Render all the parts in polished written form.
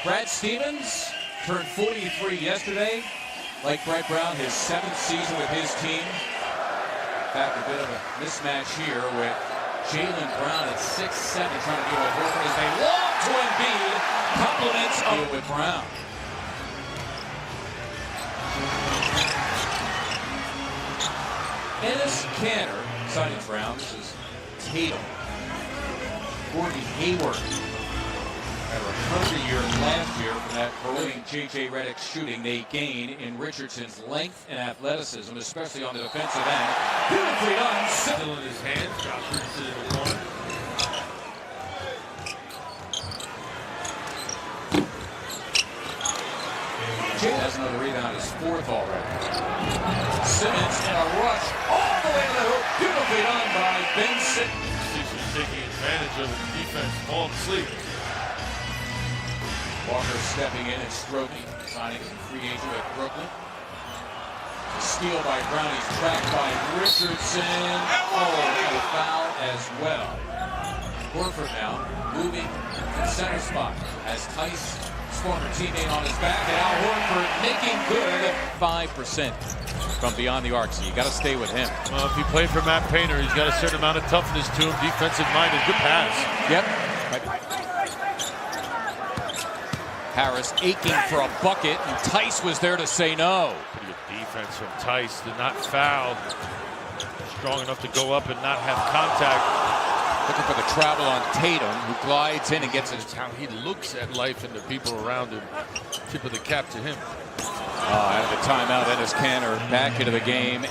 Brad Stevens turned 43 yesterday. Like Brett Brown, his 7th season with his team. In fact, a bit of a mismatch here with Jaylen Brown at 6'7", trying to deal with Horford as they long to Embiid. Compliments of with Brown. Ennis Canner, signings round. This is Tatum. Gordon Hayward. Had a recovery year last year from that brilliant J.J. Redick shooting. They gain in Richardson's length and athleticism, especially on the defensive end. Beautifully done. Still in his hands. Josh Richardson in the corner. Jay has another rebound, his 4th already. Simmons in a rush all the way to the hoop. Beautifully done by Ben Simmons. Sixers taking advantage of the defense falling asleep. Walker stepping in and stroking, signing as a free agent with Brooklyn. A steal by Brown, he's trapped by Richardson. Oh, and a foul as well. Horford now moving to the center spot as Tice, his former teammate, on his back, and Al Horford making good 5% from beyond the arc, so you got to stay with him. Well, if you play for Matt Painter, he's got a certain amount of toughness to him, defensive minded, good pass. Yep. Harris aching for a bucket, and Tice was there to say no. Pretty good defense from Tice, did not foul. Strong enough to go up and not have contact. Looking for the travel on Tatum, who glides in and gets his... It's how he looks at life and the people around him. Tip of the cap to him. Out of the timeout, Ennis Canner back into the game.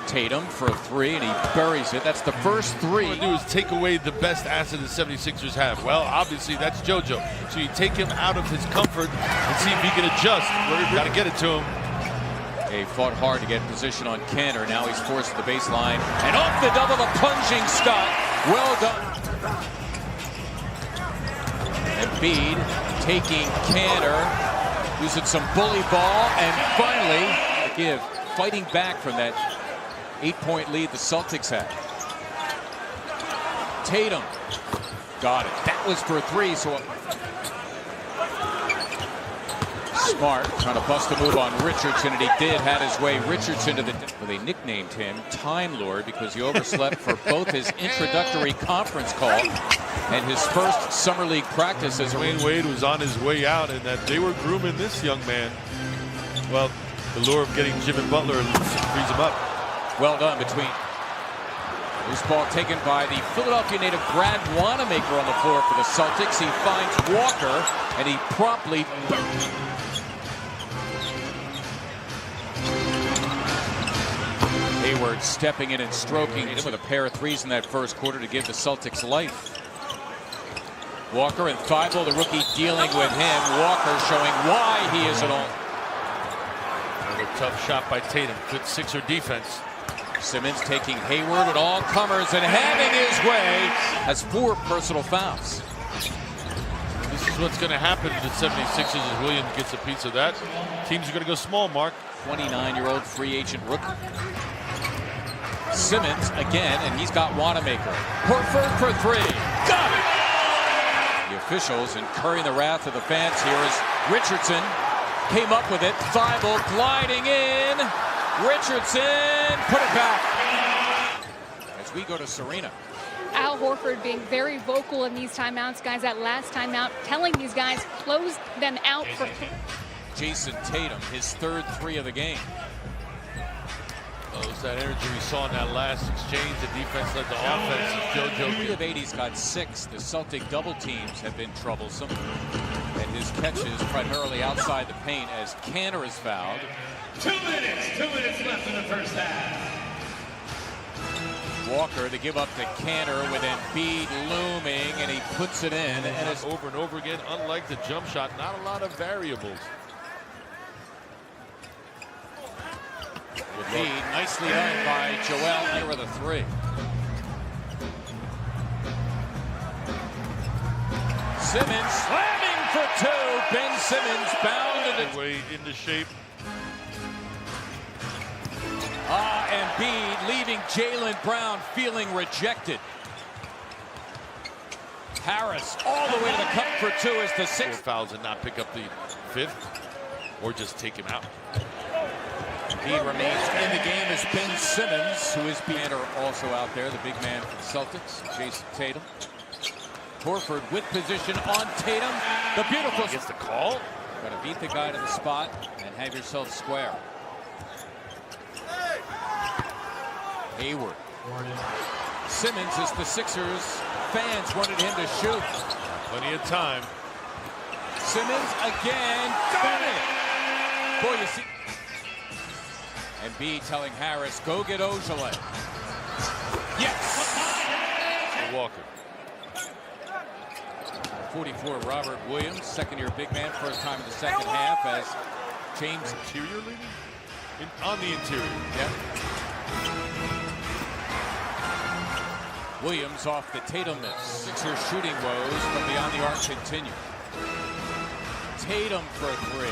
Tatum for a 3, and he buries it. That's the first 3. What you do is take away the best asset the 76ers have. Well, obviously, that's JoJo. So you take him out of his comfort and see if he can adjust. Got to get it to him. They fought hard to get position on Canner. Now he's forced to the baseline. And off the double, the plunging Scott. Well done. Embiid taking Canner, using some bully ball, and finally, fighting back from that 8-point lead the Celtics had. Tatum got it. That was for a 3, so Smart trying to bust a move on Richardson, and he did. Had his way. Richardson to the... Well, they nicknamed him Time Lord because he overslept for both his introductory conference call and his first summer league practice as Dwayne Wade was on his way out, and that they were grooming this young man. Well, the lure of getting Jim and Butler frees him up. Well done between. Loose ball taken by the Philadelphia native Brad Wanamaker on the floor for the Celtics. He finds Walker, and he promptly... Hayward stepping in and stroking with a pair of 3s in that first quarter to give the Celtics life. Walker and Thibault, the rookie, dealing with him. Walker showing why he is at all. Another tough shot by Tatum. Good Sixer defense. Simmons taking Hayward at all comers and having his way. Has 4 personal fouls. This is what's going to happen to the 76ers as Williams gets a piece of that. Teams are going to go small, Mark. 29-year-old free agent rookie. Simmons again, and he's got Wanamaker. Horford for 3. Got it! The officials incurring the wrath of the fans here as Richardson came up with it. Thibault gliding in. Richardson put it back. As we go to Serena. Al Horford being very vocal in these timeouts, guys. That last timeout, telling these guys close them out for... Jason Tatum, his 3rd 3 of the game. Oh, it's that energy we saw in that last exchange. The defense led the offense. JoJo. 3 of 8, he's got 6. The Celtic double teams have been troublesome. And his catches primarily outside the paint as Canner is fouled. 2 minutes left in the first half. Walker to give up to Canner with Embiid looming, and he puts it in. And it's over and over again. Unlike the jump shot, not a lot of variables. Embiid, nicely done by Joel here with a 3. Simmons slamming for 2. Ben Simmons bound into shape. Embiid leaving Jaylen Brown feeling rejected. Harris all the way to the cup for two as the 4 sixth. fouls and not pick up the 5th, or just take him out. He remains in the game as Ben Simmons, who is Banner also out there, the big man for the Celtics, Jason Tatum. Horford with position on Tatum. The beautiful. Gets the call. Got to beat the guy to the spot and have yourself square. Hayward. Simmons as the Sixers fans wanted him to shoot. Plenty of time. Simmons again. Got it. Boy, you see. And B telling Harris, go get Ojale. Yes. Walker. 44, Robert Williams, second-year big man, first time in the second half as James. Interior leading? On the interior. Yeah. Williams off the Tatum miss. Sixers shooting woes from beyond the arc continue. Tatum for three.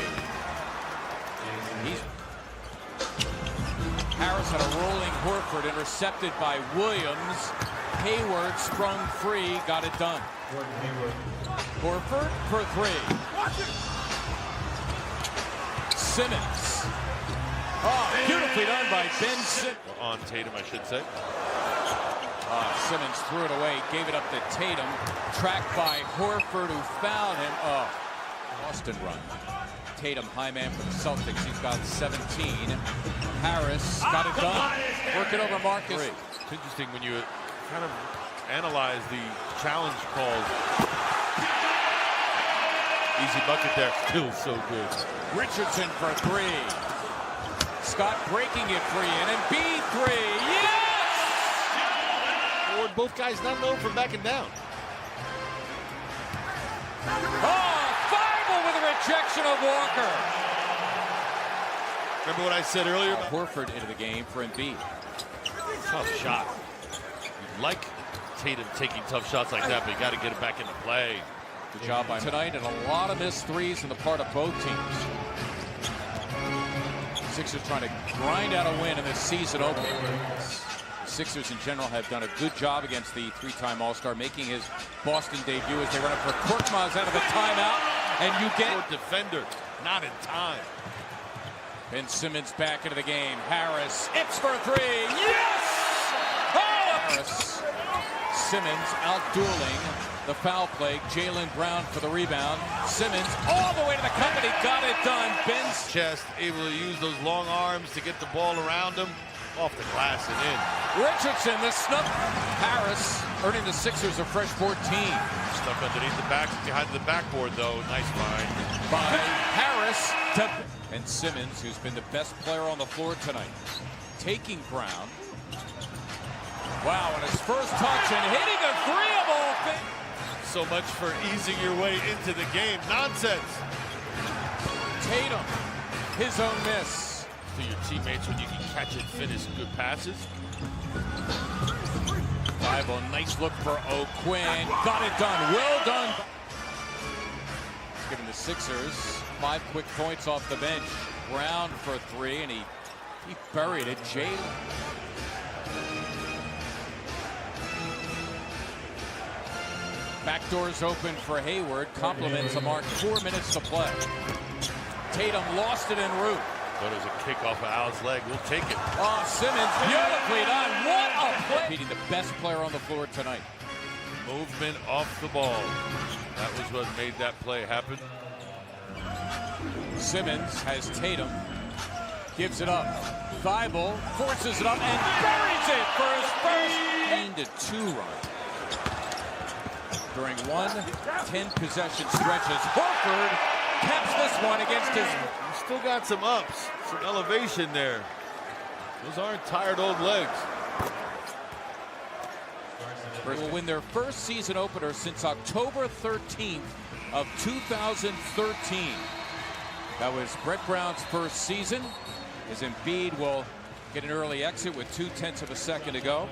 Harris had a rolling Horford, intercepted by Williams. Hayward sprung free, got it done. Horford for three. Simmons. Oh, beautifully done by Ben Simmons. On Tatum, I should say. Simmons threw it away, gave it up to Tatum. Tracked by Horford, who fouled him. Oh, Boston run. Tatum, high man for the Celtics. He's got 17. Harris got it done. Working over Marcus. It's interesting when you kind of analyze the challenge calls. Easy bucket there. Still so good. Richardson for three. Scott breaking it free in, and B3. Yes! Or both guys not known for backing down. Oh, Thibault with a rejection of Walker. Remember what I said earlier? Horford into the game for Embiid. Tough shot. You'd like Tatum taking tough shots like that, but you got to get it back into play. Good job by tonight, and a lot of missed threes on the part of both teams. Sixers trying to grind out a win in this season opener. Sixers in general have done a good job against the three-time All-Star, making his Boston debut as they run it for Korkmaz out of the timeout, and you get defender, not in time. Ben Simmons back into the game. Harris, it's for three. Yes! Oh! Harris. Simmons out-dueling the foul play. Jaylen Brown for the rebound. Simmons all the way to the cup, and he got it done. Ben's chest, able to use those long arms to get the ball around him. Off the glass and in. Richardson, the snub. Harris earning the Sixers a fresh 14. Stuck underneath the back, behind the backboard, though. Nice find. By Harris to and Simmons, who's been the best player on the floor tonight. Taking Brown. Wow, and his first touch and hitting a three of all things. So much for easing your way into the game. Nonsense. Tatum, his own miss. To your teammates when you can catch and finish good passes. Thibault, nice look for O'Quinn. Got it done. Well done. Giving the Sixers 5 quick points off the bench. Brown for three, and he buried it. Jaylen. Back doors open for Hayward. Compliments the mark. 4 minutes to play. Tatum lost it en route. Thought it was a kick off of Al's leg. We'll take it. Oh, Simmons, beautifully done. What a play. Beating the best player on the floor tonight. Movement off the ball. That was what made that play happen. Simmons has Tatum. Gives it up. Thibault forces it up and buries it for his first 8-2 run. During 10 possession stretches, Horford caps this one against his. Still got some ups, some elevation there. Those aren't tired old legs. Will win their first season opener since October 13th of 2013. That was Brett Brown's first season, as Embiid will get an early exit with 0.2 of a second to go.